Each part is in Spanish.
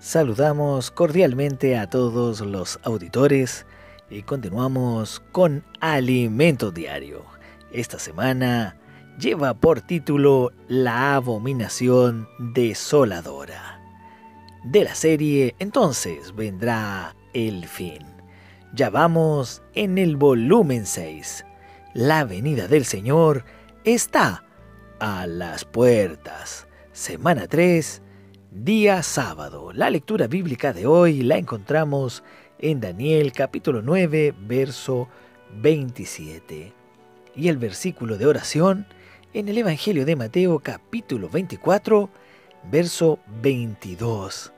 Saludamos cordialmente a todos los auditores y continuamos con Alimento Diario. Esta semana lleva por título La abominación desoladora. De la serie Entonces vendrá el fin. Ya vamos en el volumen 6. La venida del Señor está a las puertas. Semana 3. Día sábado. La lectura bíblica de hoy la encontramos en Daniel capítulo 9, verso 27. Y el versículo de oración en el Evangelio de Mateo capítulo 24, verso 22.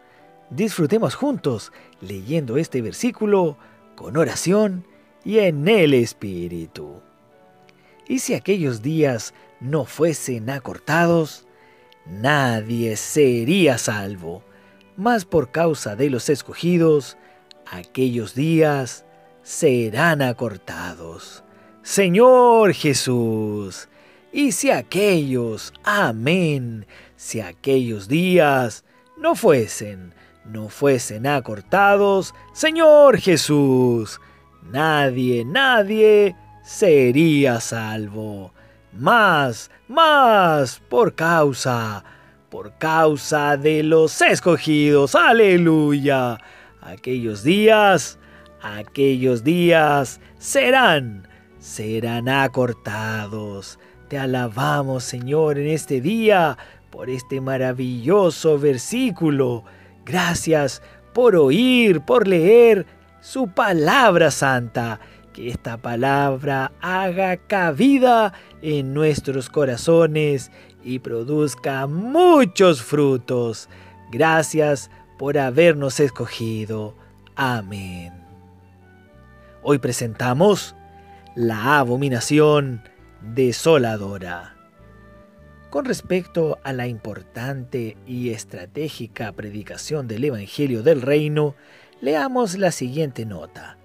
Disfrutemos juntos leyendo este versículo con oración y en el Espíritu. Y si aquellos días no fuesen acortados, nadie sería salvo, mas por causa de los escogidos, aquellos días serán acortados. Señor Jesús, y si aquellos, amén, si aquellos días no fuesen acortados, Señor Jesús, nadie sería salvo. Más, por causa de los escogidos, aleluya. Aquellos días serán acortados. Te alabamos, Señor, en este día por este maravilloso versículo. Gracias por oír, por leer su palabra santa. Que esta palabra haga cabida en nuestros corazones y produzca muchos frutos. Gracias por habernos escogido. Amén. Hoy presentamos la abominación desoladora. Con respecto a la importante y estratégica predicación del Evangelio del Reino, leamos la siguiente nota.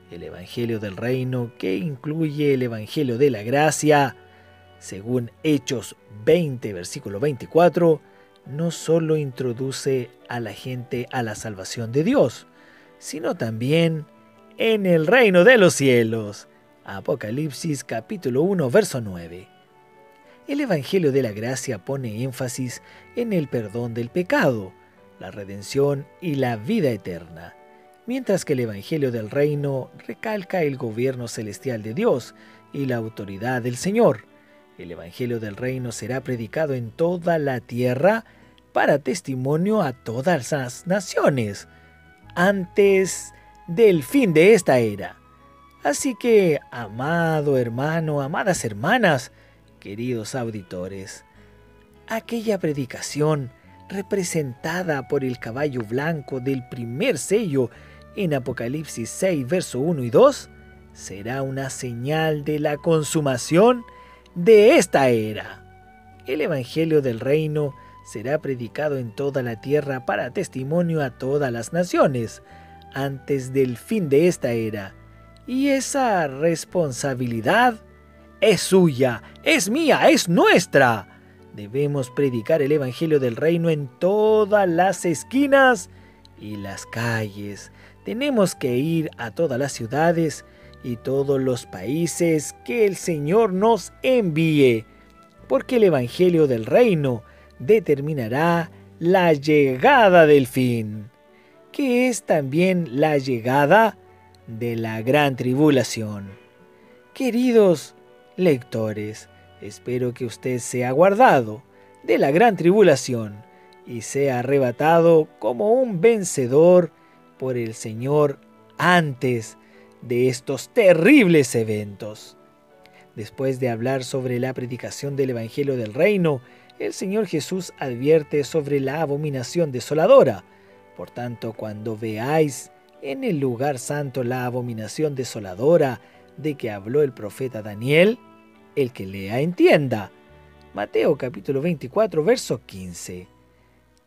El Evangelio del Reino, que incluye el Evangelio de la Gracia, según Hechos 20, versículo 24, no solo introduce a la gente a la salvación de Dios, sino también en el reino de los cielos. Apocalipsis capítulo 1, verso 9. El Evangelio de la Gracia pone énfasis en el perdón del pecado, la redención y la vida eterna, mientras que el Evangelio del Reino recalca el gobierno celestial de Dios y la autoridad del Señor. El Evangelio del Reino será predicado en toda la tierra para testimonio a todas las naciones, antes del fin de esta era. Así que, amado hermano, amadas hermanas, queridos auditores, aquella predicación representada por el caballo blanco del primer sello en Apocalipsis 6, verso 1 y 2, será una señal de la consumación de esta era. El Evangelio del Reino será predicado en toda la tierra para testimonio a todas las naciones, antes del fin de esta era. Y esa responsabilidad es suya, es mía, es nuestra. Debemos predicar el Evangelio del Reino en todas las esquinas y las calles. Tenemos que ir a todas las ciudades y todos los países que el Señor nos envíe, porque el Evangelio del Reino determinará la llegada del fin, que es también la llegada de la gran tribulación. Queridos lectores, espero que usted sea guardado de la gran tribulación y sea arrebatado como un vencedor por el Señor antes de estos terribles eventos. Después de hablar sobre la predicación del Evangelio del Reino, el Señor Jesús advierte sobre la abominación desoladora. Por tanto, cuando veáis en el lugar santo la abominación desoladora de que habló el profeta Daniel, el que lea entienda. Mateo capítulo 24, verso 15.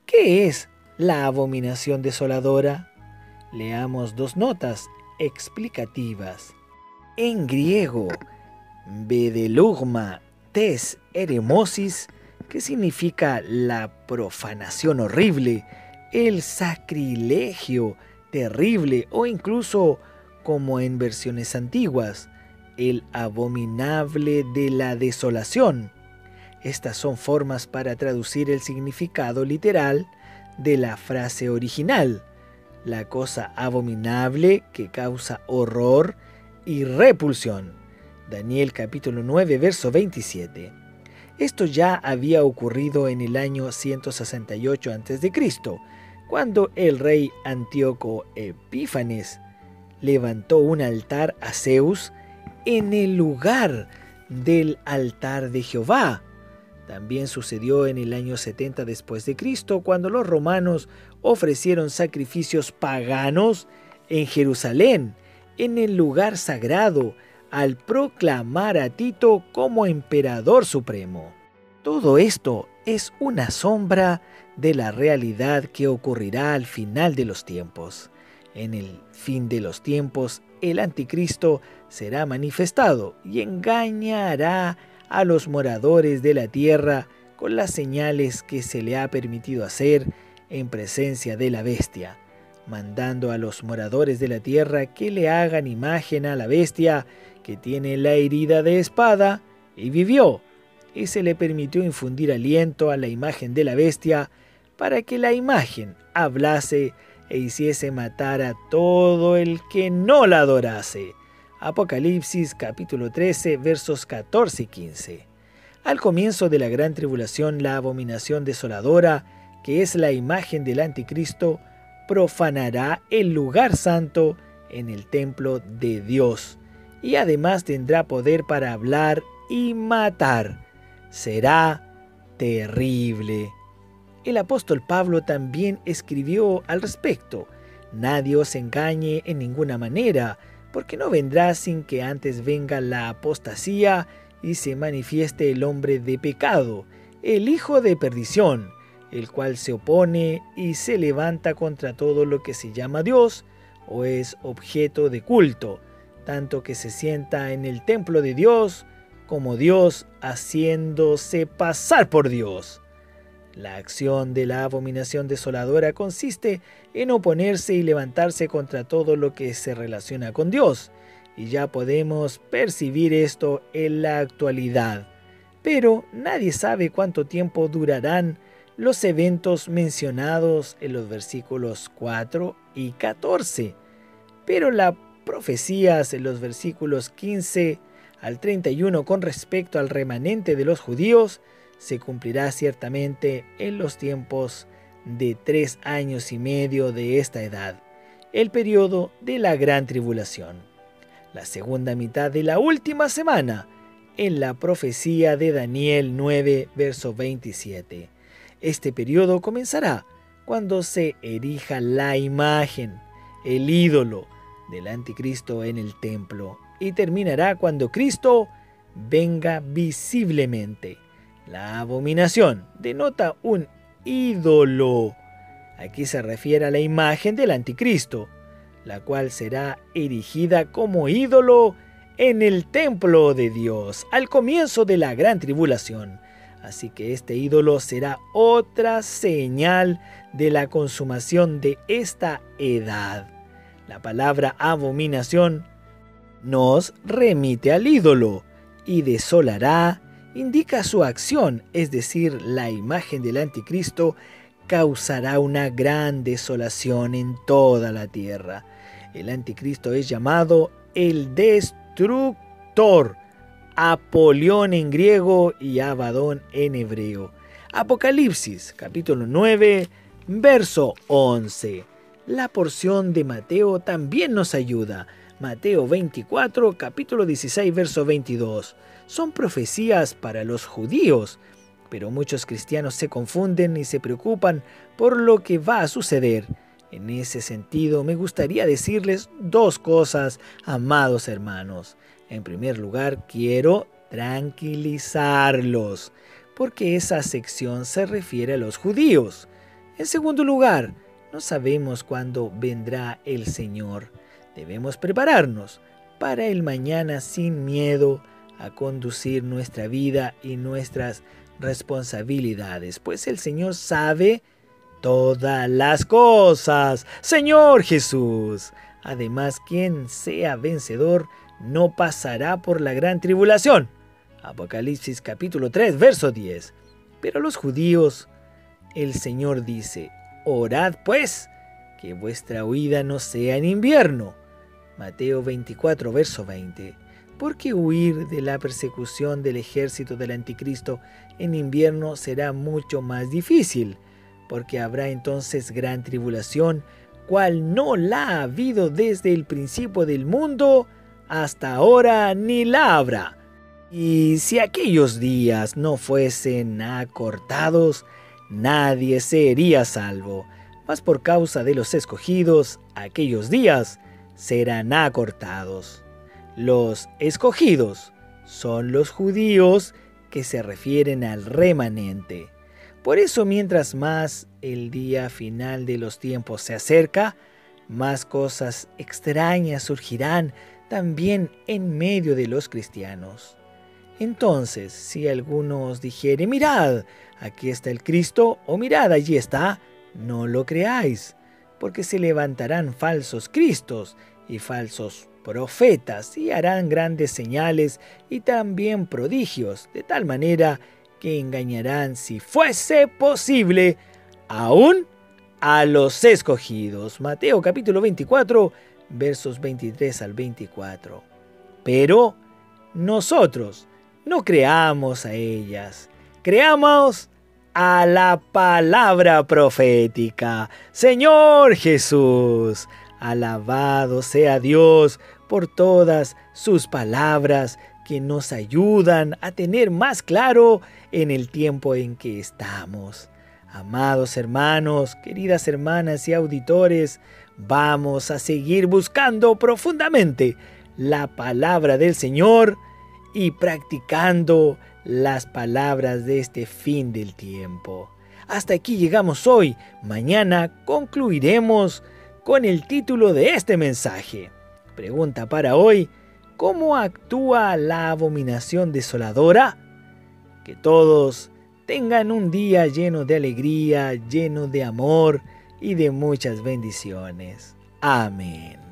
¿Qué es la abominación desoladora? Leamos dos notas explicativas. En griego, bedelugma tes eremosis, que significa la profanación horrible, el sacrilegio terrible, o incluso, como en versiones antiguas, el abominable de la desolación. Estas son formas para traducir el significado literal de la frase original: la cosa abominable que causa horror y repulsión. Daniel capítulo 9, verso 27. Esto ya había ocurrido en el año 168 a.C., cuando el rey Antíoco Epífanes levantó un altar a Zeus en el lugar del altar de Jehová. También sucedió en el año 70 después de Cristo, cuando los romanos ofrecieron sacrificios paganos en Jerusalén, en el lugar sagrado, al proclamar a Tito como emperador supremo. Todo esto es una sombra de la realidad que ocurrirá al final de los tiempos. En el fin de los tiempos, el anticristo será manifestado y engañará a los moradores de la tierra con las señales que se le ha permitido hacer en presencia de la bestia, mandando a los moradores de la tierra que le hagan imagen a la bestia que tiene la herida de espada y vivió, y se le permitió infundir aliento a la imagen de la bestia para que la imagen hablase e hiciese matar a todo el que no la adorase. Apocalipsis capítulo 13 versos 14 y 15. Al comienzo de la gran tribulación, la abominación desoladora, que es la imagen del anticristo, profanará el lugar santo en el templo de Dios, y además tendrá poder para hablar y matar. Será terrible. El apóstol Pablo también escribió al respecto: nadie os engañe en ninguna manera, porque no vendrá sin que antes venga la apostasía y se manifieste el hombre de pecado, el hijo de perdición, el cual se opone y se levanta contra todo lo que se llama Dios o es objeto de culto, tanto que se sienta en el templo de Dios como Dios, haciéndose pasar por Dios. La acción de la abominación desoladora consiste en oponerse y levantarse contra todo lo que se relaciona con Dios, y ya podemos percibir esto en la actualidad. Pero nadie sabe cuánto tiempo durarán los eventos mencionados en los versículos 4 y 14. Pero las profecías en los versículos 15 al 31 con respecto al remanente de los judíos se cumplirá ciertamente en los tiempos de 3 años y medio de esta edad, el periodo de la gran tribulación, la segunda mitad de la última semana, en la profecía de Daniel 9, verso 27. Este periodo comenzará cuando se erija la imagen, el ídolo del anticristo en el templo, y terminará cuando Cristo venga visiblemente. La abominación denota un ídolo. Aquí se refiere a la imagen del anticristo, la cual será erigida como ídolo en el templo de Dios al comienzo de la gran tribulación. Así que este ídolo será otra señal de la consumación de esta edad. La palabra abominación nos remite al ídolo, y desolará indica su acción, es decir, la imagen del anticristo causará una gran desolación en toda la tierra. El anticristo es llamado el destructor, Apolión en griego y Abadón en hebreo. Apocalipsis capítulo 9, verso 11. La porción de Mateo también nos ayuda. Mateo 24, capítulo 16, verso 22. Son profecías para los judíos, pero muchos cristianos se confunden y se preocupan por lo que va a suceder. En ese sentido, me gustaría decirles dos cosas, amados hermanos. En primer lugar, quiero tranquilizarlos, porque esa sección se refiere a los judíos. En segundo lugar, no sabemos cuándo vendrá el Señor. Debemos prepararnos para el mañana sin miedo a conducir nuestra vida y nuestras responsabilidades, pues el Señor sabe todas las cosas. Señor Jesús. Además, quien sea vencedor no pasará por la gran tribulación. Apocalipsis capítulo 3, verso 10. Pero los judíos, el Señor dice, orad pues, que vuestra huida no sea en invierno. Mateo 24, verso 20. Porque huir de la persecución del ejército del anticristo en invierno será mucho más difícil, porque habrá entonces gran tribulación, cual no la ha habido desde el principio del mundo hasta ahora ni la habrá. Y si aquellos días no fuesen acortados, nadie sería salvo, mas por causa de los escogidos, aquellos días serán acortados. Los escogidos son los judíos que se refieren al remanente. Por eso, mientras más el día final de los tiempos se acerca, más cosas extrañas surgirán también en medio de los cristianos. Entonces, si alguno os dijere, mirad, aquí está el Cristo, o mirad, allí está, no lo creáis, porque se levantarán falsos cristos y falsos profetas, y harán grandes señales y también prodigios, de tal manera que engañarán, si fuese posible, aún a los escogidos. Mateo capítulo 24, versos 23 al 24. Pero nosotros no creamos a ellas, creamos a la palabra profética. Señor Jesús, alabado sea Dios por todas sus palabras que nos ayudan a tener más claro en el tiempo en que estamos. Amados hermanos, queridas hermanas y auditores, vamos a seguir buscando profundamente la palabra del Señor y practicando las palabras de este fin del tiempo. Hasta aquí llegamos hoy. Mañana concluiremos con el título de este mensaje. Pregunta para hoy: ¿cómo actúa la abominación desoladora? Que todos tengan un día lleno de alegría, lleno de amor y de muchas bendiciones. Amén.